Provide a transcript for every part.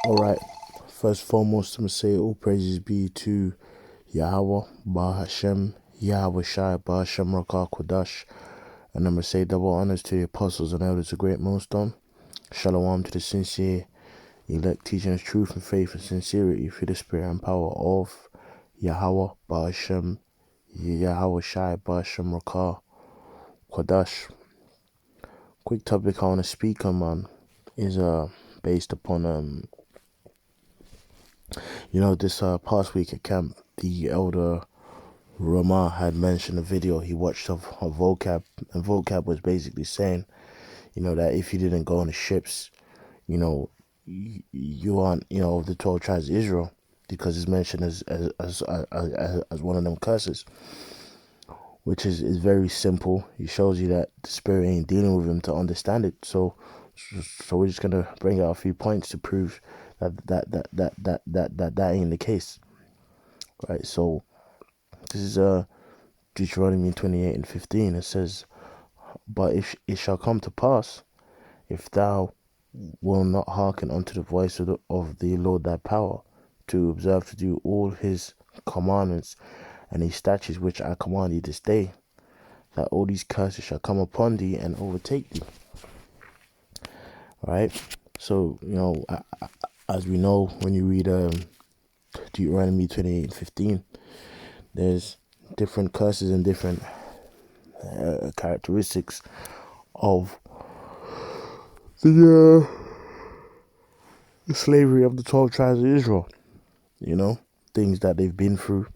Alright, first and foremost, I'm going to say all praises be to Yahweh, Ba Hashem, Yahweh Shai, Ba Hashem Rakah Kodash. And I'm going to say double honors to the apostles and elders of Great Millstone. Shalom to the sincere elect, teaching us truth and faith and sincerity through the spirit and power of Yahweh, Ba Hashem, Yahweh Shai, Ba Hashem Rakah Kodash. Quick topic I want to speak on, man, is based upon this past week at camp, the elder Ramah had mentioned a video he watched of Vocab, and Vocab was basically saying, that if you didn't go on the ships, you aren't, of the 12 tribes of Israel, because it's mentioned as one of them curses, which is very simple. He shows you that the spirit ain't dealing with him to understand it. So we're just gonna bring out a few points to prove that ain't the case, right? So this is Deuteronomy 28:15. It says, "But if it shall come to pass, if thou wilt not hearken unto the voice of the Lord thy power, to observe to do all his commandments and his statutes which I command thee this day, that all these curses shall come upon thee and overtake thee." Right? So, as we know, when you read Deuteronomy 28:15, there's different curses and different characteristics of the slavery of the 12 tribes of Israel. Things that they've been through,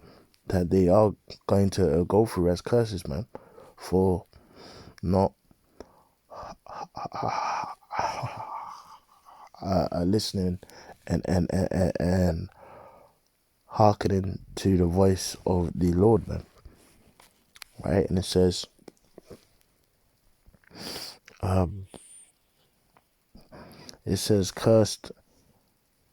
that they are going to go through as curses, man, for not listening and hearkening to the voice of the Lord, man. Right? And it says, cursed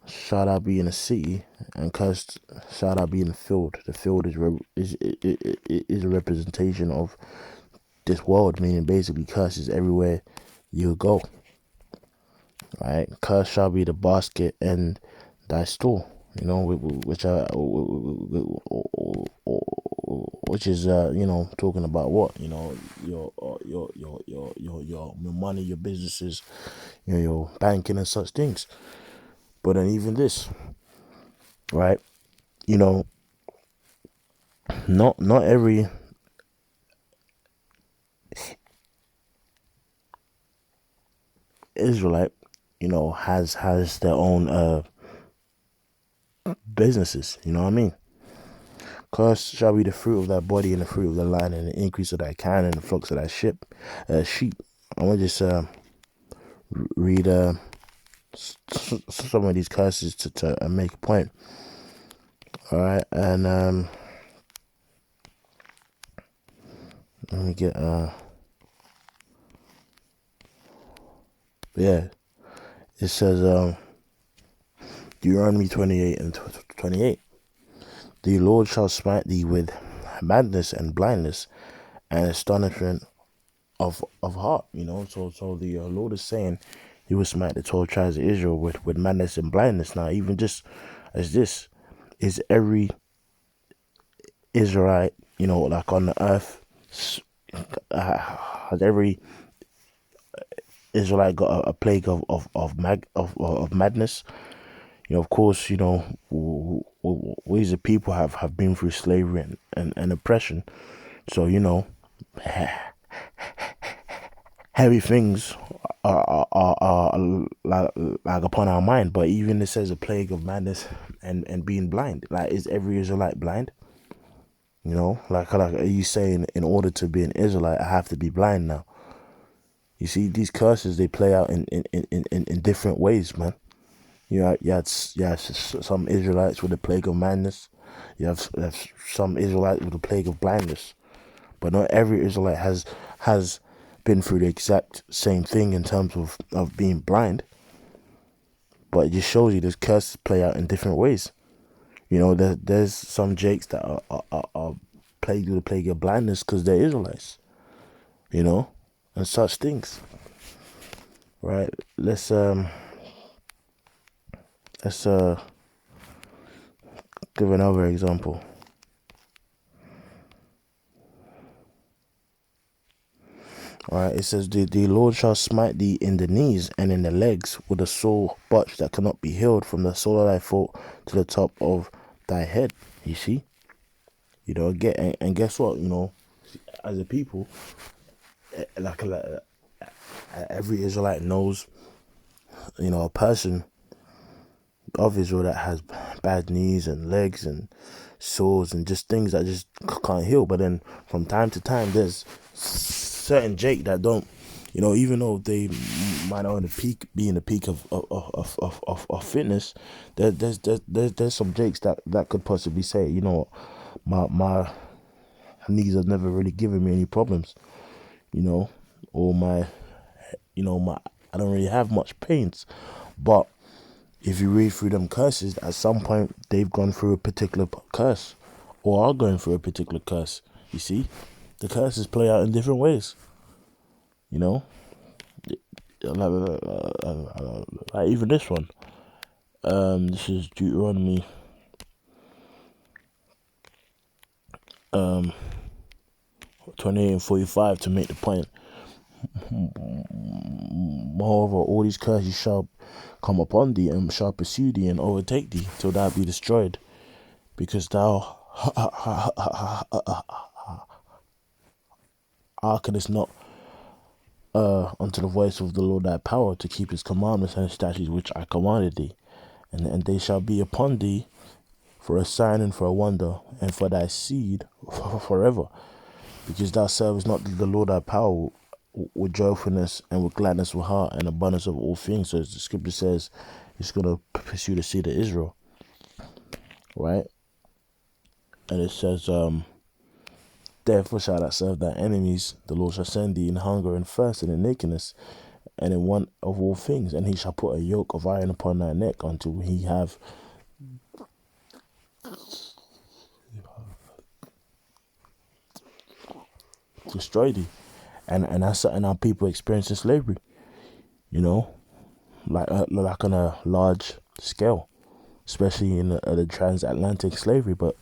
shall thou be in the city, and cursed shall thou be in the field. The field is a representation of this world, meaning basically curses everywhere you go. Right? Cursed shall be the basket and thy store. Which is talking about what, your money, your businesses, your banking and such things. But then even this, right? Not every Israelite, has their own businesses. You know what I mean? Cursed shall be the fruit of thy body and the fruit of the land and the increase of thy kind and the flocks of thy sheep. I want to just read some of these curses to make a point. All right, and let me get it says Deuteronomy 28:28. The Lord shall smite thee with madness and blindness and astonishment of heart. So the Lord is saying he will smite the 12 tribes of Israel with madness and blindness. Now, even just as this is every Israelite, like on the earth, has every Israelite got a plague of madness? Of course, we as a people have been through slavery and oppression. So, heavy things are like upon our mind. But even it says a plague of madness and being blind. Like, is every Israelite blind? Like are you saying in order to be an Israelite, I have to be blind now? You see, these curses, they play out in different ways, man. You had some Israelites with the plague of madness. You have some Israelites with the plague of blindness. But not every Israelite has been through the exact same thing in terms of being blind. But it just shows you this curses play out in different ways. There's some Jakes that are plagued with the plague of blindness because they're Israelites. And such things. Right? Let's Let's give another example. Alright, it says, the Lord shall smite thee in the knees and in the legs with a sore botch that cannot be healed from the sole of thy foot to the top of thy head. You see? You know, and guess what? You know, as a people, like every Israelite knows, you know, a person of Israel that has bad knees and legs and sores and just things that just can't heal. But then from time to time, there's certain Jake that don't, you know, even though they might not be in the peak of fitness, there's some Jakes that could possibly say, you know, my knees have never really given me any problems, you know, or my I don't really have much pains. But if you read through them curses, at some point they've gone through a particular curse or are going through a particular curse. You see, the curses play out in different ways, you know, like even this one. This is Deuteronomy 28 and 45 to make the point. Moreover, all these curses shall come upon thee and shall pursue thee and overtake thee till thou be destroyed, because thou hearkenest not unto the voice of the Lord thy power to keep his commandments and his statutes which I commanded thee. And they shall be upon thee for a sign and for a wonder, and for thy seed forever, because thou servest not the Lord thy power with joyfulness and with gladness of heart and abundance of all things. So as the scripture says, it's going to pursue the seed of Israel, right? And it says, therefore shall thou serve thy enemies, the Lord shall send thee in hunger and thirst and in nakedness and in want of all things, and he shall put a yoke of iron upon thy neck until he have destroyed thee. And that's something our people experience in slavery, you know, like on a large scale, especially in the transatlantic slavery. But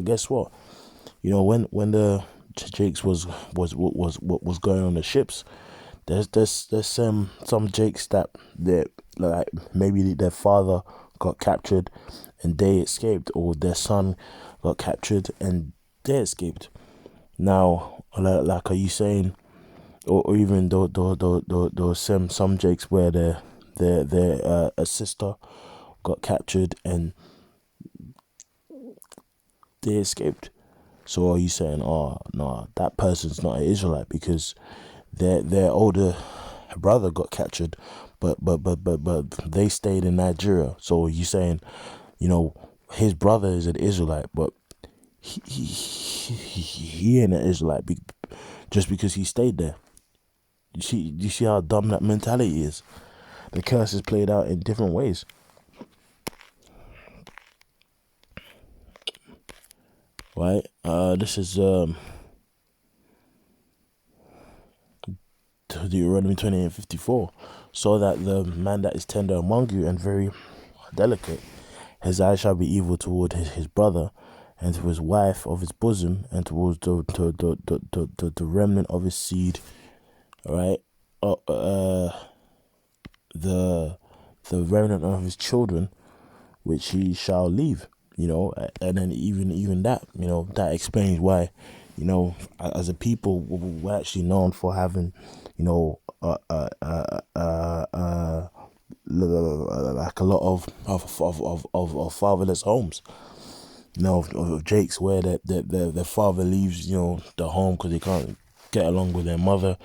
guess what? You know, when the Jakes was going on the ships, there's some Jakes that like maybe their father got captured and they escaped, or their son got captured and they escaped. Now, like, are you saying, or even though some Jakes where their a sister got captured and they escaped? So are you saying, oh no, that person's not an Israelite because their older brother got captured, but they stayed in Nigeria? So are you saying, you know, his brother is an Israelite, but he ain't an Israelite just because he stayed there? You see how dumb that mentality is? The curse is played out in different ways. Right? This is Deuteronomy 28 and 54. So that the man that is tender among you and very delicate, his eye shall be evil toward his brother, and to his wife of his bosom, and towards the remnant of his seed. Right? The remnant of his children, which he shall leave. You know, and then even that, you know, that explains why, you know, as a people, we're actually known for having, you know, like a lot of fatherless homes, you know, of Jakes where their father leaves, you know, the home because they can't get along with their mother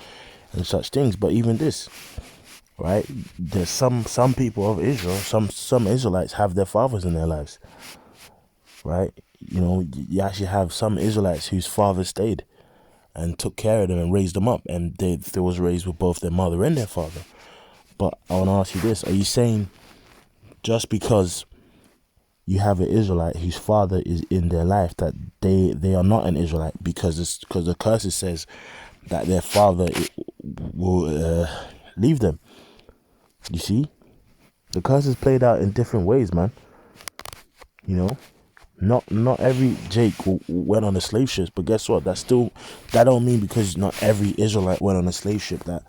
and such things. But even this, right? There's some people of Israel, some Israelites have their fathers in their lives. Right? You know, you actually have some Israelites whose father stayed and took care of them and raised them up, and they was raised with both their mother and their father. But I want to ask you this: are you saying just because you have an Israelite whose father is in their life that they are not an Israelite because the curse says that their father will leave them? You see? The curse is played out in different ways, man. You know, not every Jake went on a slave ship, but guess what? That don't mean because not every Israelite went on a slave ship that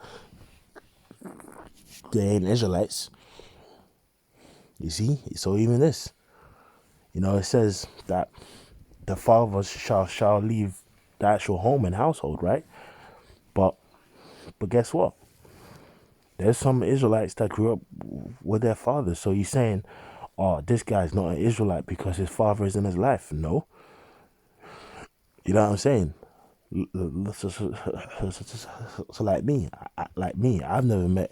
they ain't Israelites. You see? So even this, it says that the father shall leave the actual home and household, right? But guess what? There's some Israelites that grew up with their fathers. So you're saying, oh, this guy's not an Israelite because his father is in his life. No. You know what I'm saying? So like me, I've never met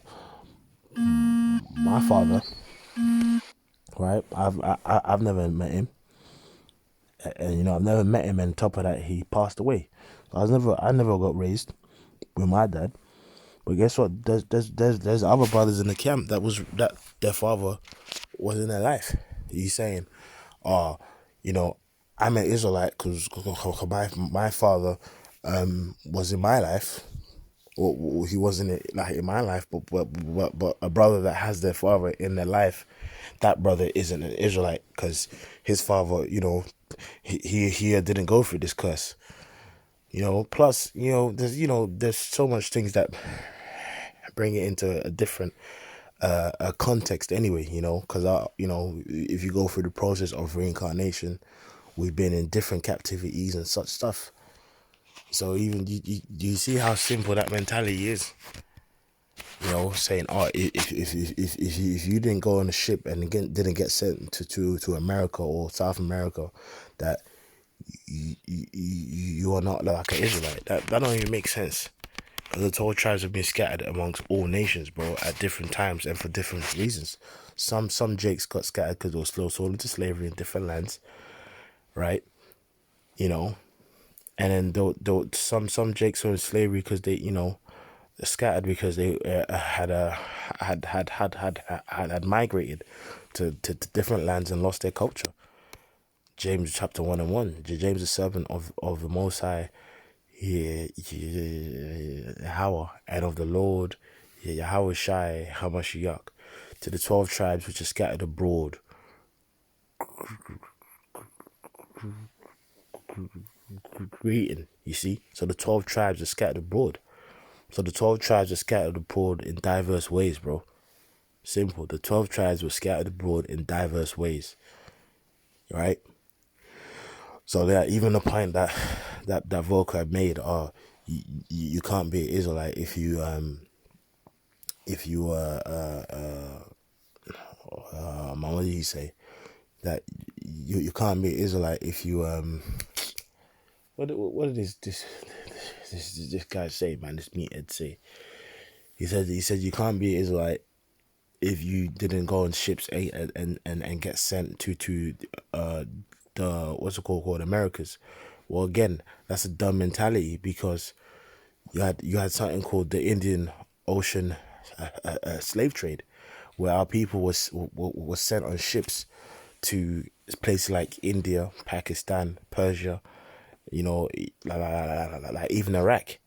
my father, right? I've never met him, and I've never met him. And on top of that, he passed away. So I never got raised with my dad. But guess what? There's other brothers in the camp that their father was in their life. He's saying, oh, I'm an Israelite because my father was in my life. Or he wasn't like in my life, but a brother that has their father in their life, that brother isn't an Israelite because his father, he didn't go through this curse. Plus, there's so much things that bring it into a different a context anyway, because if you go through the process of reincarnation, we've been in different captivities and such stuff. So even you see how simple that mentality is. Saying, oh, if you didn't go on a ship and didn't get sent to America or South America, that you are not like an Israelite. That don't even make sense. Because the 12 tribes have been scattered amongst all nations, bro, at different times and for different reasons. Some Jakes got scattered because they were sold into slavery in different lands, right? And then some Jakes were in slavery because they scattered because they had migrated to different lands and lost their culture. James chapter 1:1. James, the servant of the Most High, Yahweh, and of the Lord, Yahweh Shai Hamashiach, to the 12 tribes which are scattered abroad. Greeting, you see? So the 12 tribes are scattered abroad. So the 12 tribes are scattered abroad in diverse ways, bro. Simple. The 12 tribes were scattered abroad in diverse ways. Right? So that even the point that Vocab made, you can't be an Israelite if you what did he say? That you can't be an Israelite if you what did this guy say, man? This meathead say. He said you can't be an Israelite if you didn't go on ships and get sent to the what's it called Americas. Well, again, that's a dumb mentality because you had something called the Indian Ocean slave trade, where our people was sent on ships to places like India, Pakistan, Persia, like even Iraq.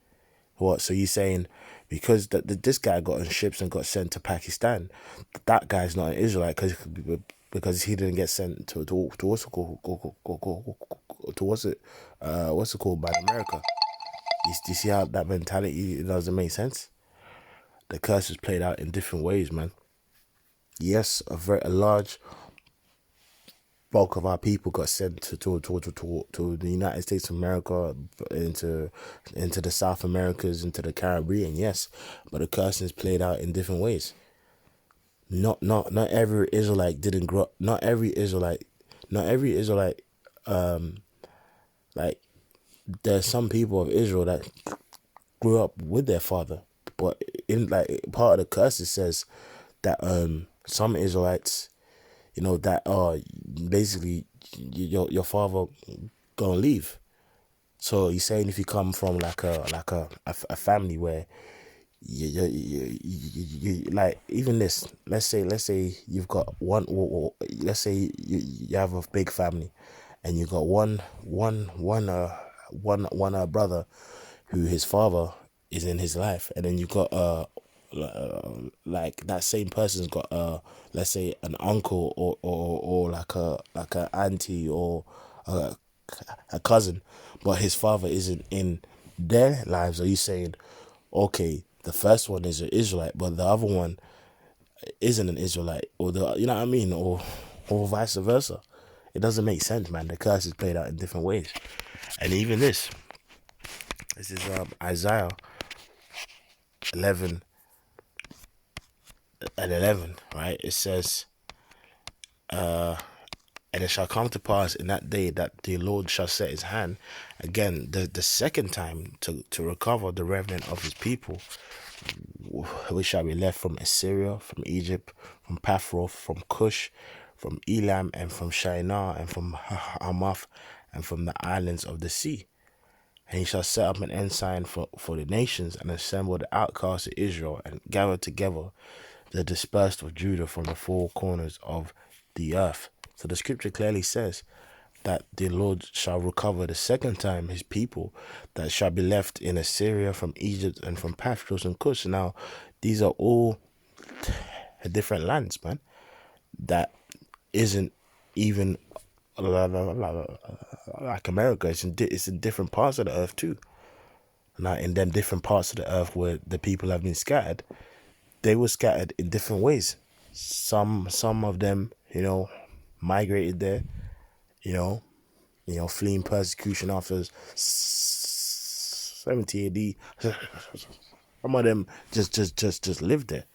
What? So you're saying because this guy got on ships and got sent to Pakistan, that guy's not an Israelite because he didn't get sent to what's it called, to what's it called by America. You see how that mentality, it doesn't make sense? The curse is played out in different ways, man. Yes, a large bulk of our people got sent to the United States of America, into the South Americas, into the Caribbean, yes. But the curse is played out in different ways. Not every Israelite didn't grow. Not every Israelite. Like there's some people of Israel that grew up with their father, but in like part of the curse it says that some Israelites, that basically your father gonna leave. So he's saying if you come from like a family where you like even this, let's say you've got one, let's say you have a big family and you got one brother who his father is in his life, and then you got like that same person's got let's say an uncle or like a auntie or a, a cousin, but his father isn't in their lives. Are you saying, okay, the first one is an Israelite, but the other one isn't an Israelite, or the, you know what I mean, or vice versa? It doesn't make sense, man. The curse is played out in different ways, and even this is Isaiah 11 and 11, right? It says, and it shall come to pass in that day that the Lord shall set his hand again the second time to recover the remnant of his people, which shall be left from Assyria, from Egypt, from Pathros, from Cush, from Elam, and from Shinar, and from Hamath, and from the islands of the sea. And he shall set up an ensign for the nations, and assemble the outcasts of Israel, and gather together the dispersed of Judah from the four corners of the earth. So the scripture clearly says that the Lord shall recover the second time his people that shall be left in Assyria, from Egypt, and from Pathros and Cush. Now, these are all different lands, man, that isn't even like America. It's in different parts of the earth too. Now, in them different parts of the earth where the people have been scattered, they were scattered in different ways. Some of them, migrated there, you know, fleeing persecution after 70 AD. Some of them just lived there,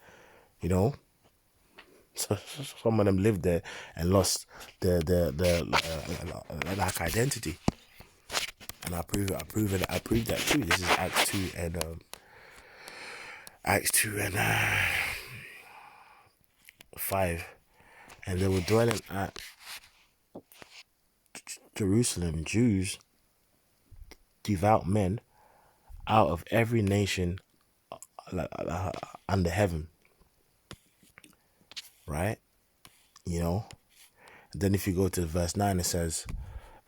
you know. So, some of them lived there and lost their like identity. And I prove that too. This is Acts 2 and 5. And they were dwelling at Jerusalem, Jews, devout men, out of every nation under heaven. Right? Then if you go to verse 9, it says,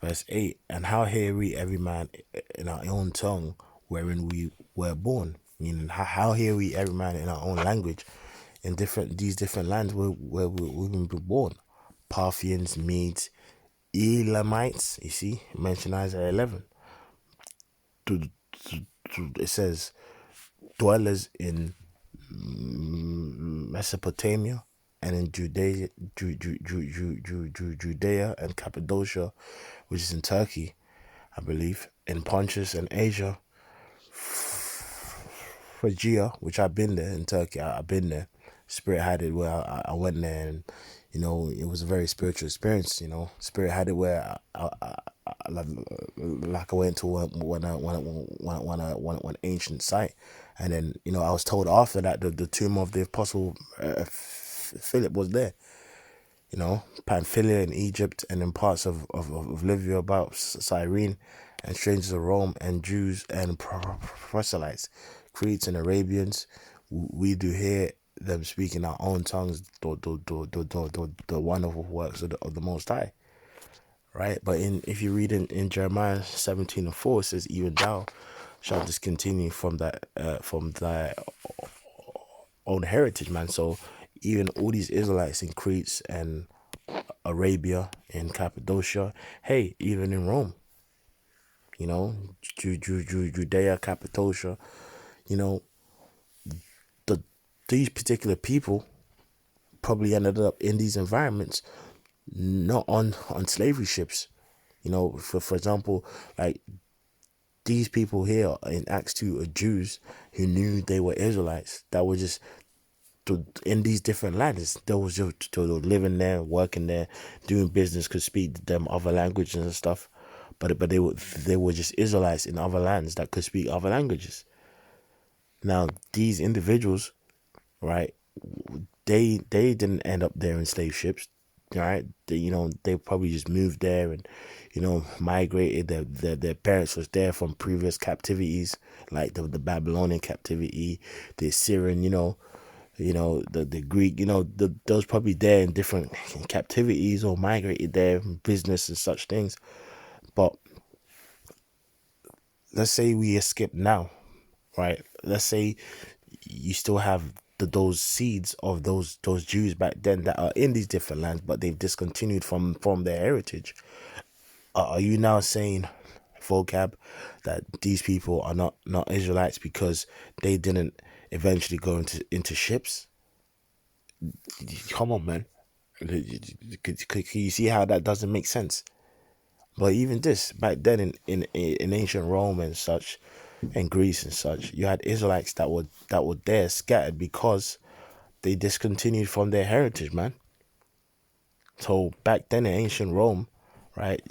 verse 8, and how hear we every man in our own tongue wherein we were born? Meaning, how hear we every man in our own language in these different lands where we've been born? Parthians, Medes, Elamites, you see, mentioned Isaiah 11. It says, dwellers in Mesopotamia and in Judea and Cappadocia, which is in Turkey, I believe, in Pontus and Asia, Phrygia, which I've been there in Turkey. I've been there. Spirit had it where I went there, and it was a very spiritual experience. Spirit had it where like I went to one ancient site, and then I was told after that the tomb of the apostle Philip was there. Pamphylia in Egypt, and in parts of Libya about Cyrene, and strangers of Rome, and Jews and proselytes, Cretes and Arabians. We do hear them speaking our own tongues, the wonderful works of the Most High. Right? But if you read in Jeremiah 17:4, it says, even thou shalt discontinue from thy own heritage, man. So even all these Israelites in Crete and Arabia and Cappadocia, hey, even in Rome, Judea, Cappadocia, these particular people probably ended up in these environments, not on slavery ships. For example, like these people here in Acts 2 are Jews who knew they were Israelites that were just in these different lands. They was just living there, working there, doing business, could speak them other languages and stuff. But they were just Israelites in other lands that could speak other languages. Now these individuals, right? They didn't end up there in slave ships, right? They probably just moved there and migrated. Their parents was there from previous captivities, like the Babylonian captivity, the Assyrian, the Greek, those probably there in different captivities or migrated there in business and such things. But let's say we escape now, right? Let's say you still have those seeds of those Jews back then that are in these different lands, but they've discontinued from their heritage. Are you now saying, Vocab, that these people are not Israelites because they didn't eventually go into ships? Come on, man. Can you see how that doesn't make sense? But even this, back then in ancient Rome and such, and Greece and such, you had Israelites that were there scattered because they discontinued from their heritage, man. So back then in ancient Rome, right?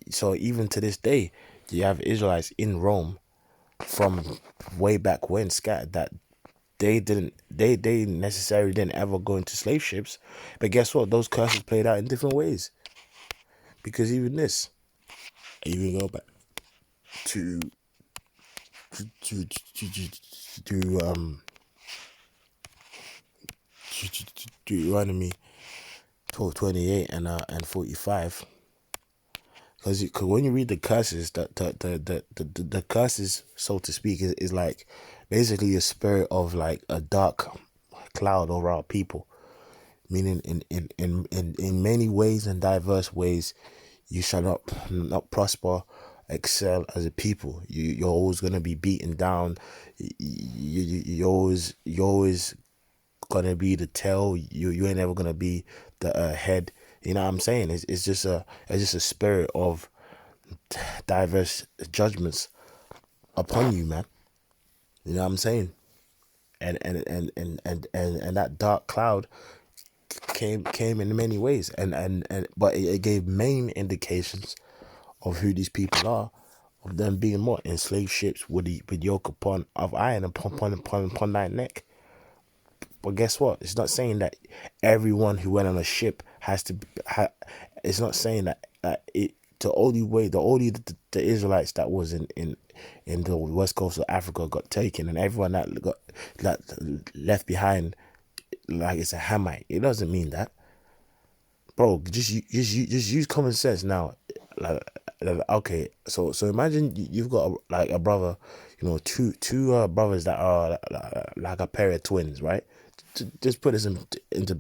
So even to this day, you have Israelites in Rome from way back when scattered that they necessarily didn't ever go into slave ships, but guess what? Those curses played out in different ways. Because even this, even go back to to to to, to um Deuteronomy 12:28 and 45. Because when you read the curses, the curses, so to speak, is like basically a spirit of like a dark cloud over our people. Meaning in many ways and diverse ways, you shall not prosper, excel as a people. You're always gonna be beaten down. You're always gonna be the tail. You ain't ever gonna be the head. You know what I'm saying? It's just a spirit of diverse judgments upon you, man. You know what I'm saying? And that dark cloud came in many ways, and but it gave main indications of who these people are, of them being more enslaved ships with yoke upon of iron upon thy neck. But guess what? It's not saying that everyone who went on a ship has to. It's not saying that it. The only way, the Israelites that was in the west coast of Africa got taken, and everyone that left behind, like it's a Hamite. It doesn't mean that, bro. Just use common sense now. Okay, so imagine you've got a brother, two brothers that are like a pair of twins, right? Just put this into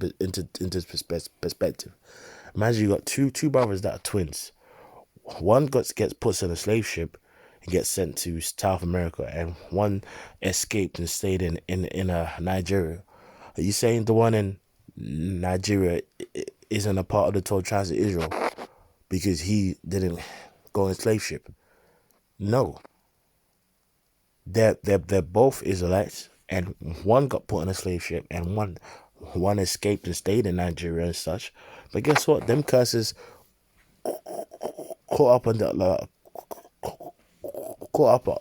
perspective. Imagine you got two brothers that are twins. One gets put on a slave ship and gets sent to South America, and one escaped and stayed in Nigeria. Are you saying the one in Nigeria isn't a part of the 12 tribes of Israel because he didn't go on a slave ship? No. They're both Israelites, and one got put on a slave ship, and one escaped and stayed in Nigeria and such. But guess what? Them curses caught up on the caught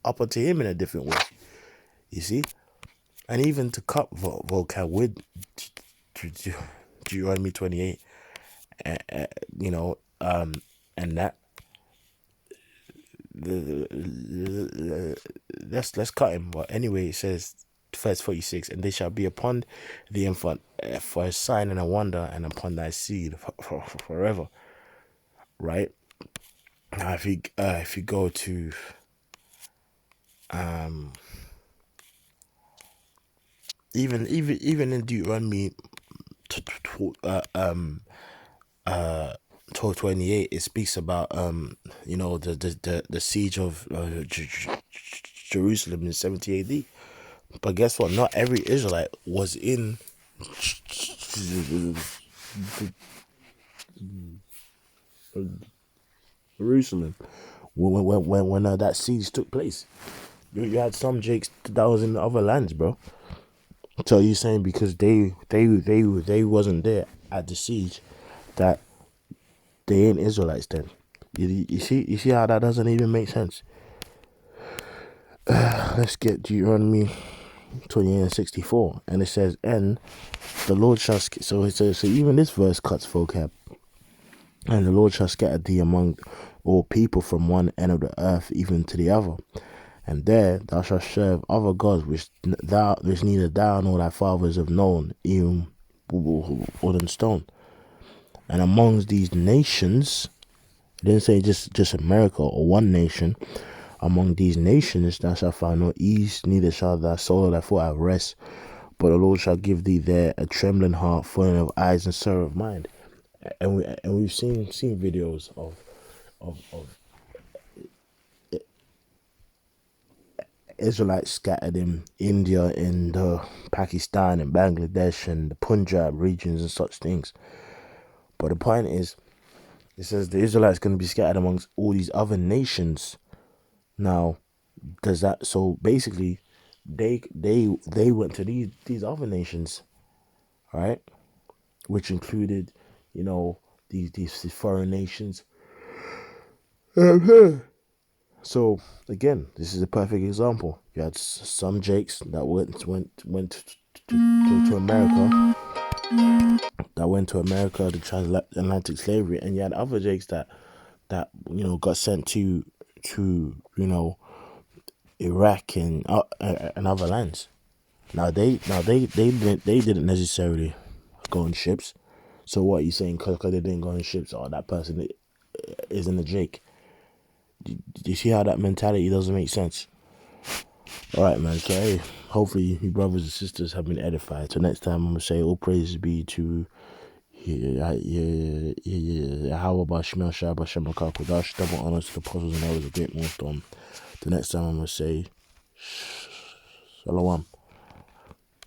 up onto him in a different way. You see, and even to cut Vocab with Deuteronomy 28, and that. Let's cut him. But anyway, it says verse 46, and they shall be upon the infant for a sign and a wonder, and upon thy seed forever. Right now, if you go to even in Deuteronomy 12:28, it speaks about the siege of Jerusalem in 70 AD. But guess what? Not every Israelite was in Jerusalem when that siege took place. You had some Jakes that was in the other lands, bro. So you saying because they wasn't there at the siege that they ain't Israelites then? You see how that doesn't even make sense. Let's get Deuteronomy 28:64, and it says, "And the Lord shall." So it says, so even this verse cuts Vocab. And the Lord shall scatter thee among all people from one end of the earth even to the other, and there thou shalt serve other gods which neither thou nor thy fathers have known, even wood and stone. And amongst these nations, it didn't say just America or one nation, among these nations, thou shalt find no ease, neither shall thy soul or thy foot have rest. But the Lord shall give thee there a trembling heart, full of eyes and sorrow of mind. And we've seen videos of Israelites scattered in India, in Pakistan, and Bangladesh, and the Punjab regions and such things. But the point is, it says the Israelites going to be scattered amongst all these other nations. Now, does that, so basically, they went to these other nations, right? Which included, these foreign nations. So again, this is a perfect example. You had some Jakes that went to America, the transatlantic slavery, and you had other Jakes that got sent to Iraq and other lands. Now they didn't necessarily go on ships. So what are you saying? Because they didn't go on ships, or that person isn't a Jake? Do you see how that mentality doesn't make sense? All right, man. So hey, hopefully you brothers and sisters have been edified. So next time I'm gonna say all praises be to how about Shemel Shabbat Shemal Kakodash, double honors to the apostles and elders of great millstone. The next time I'm gonna say Shalom.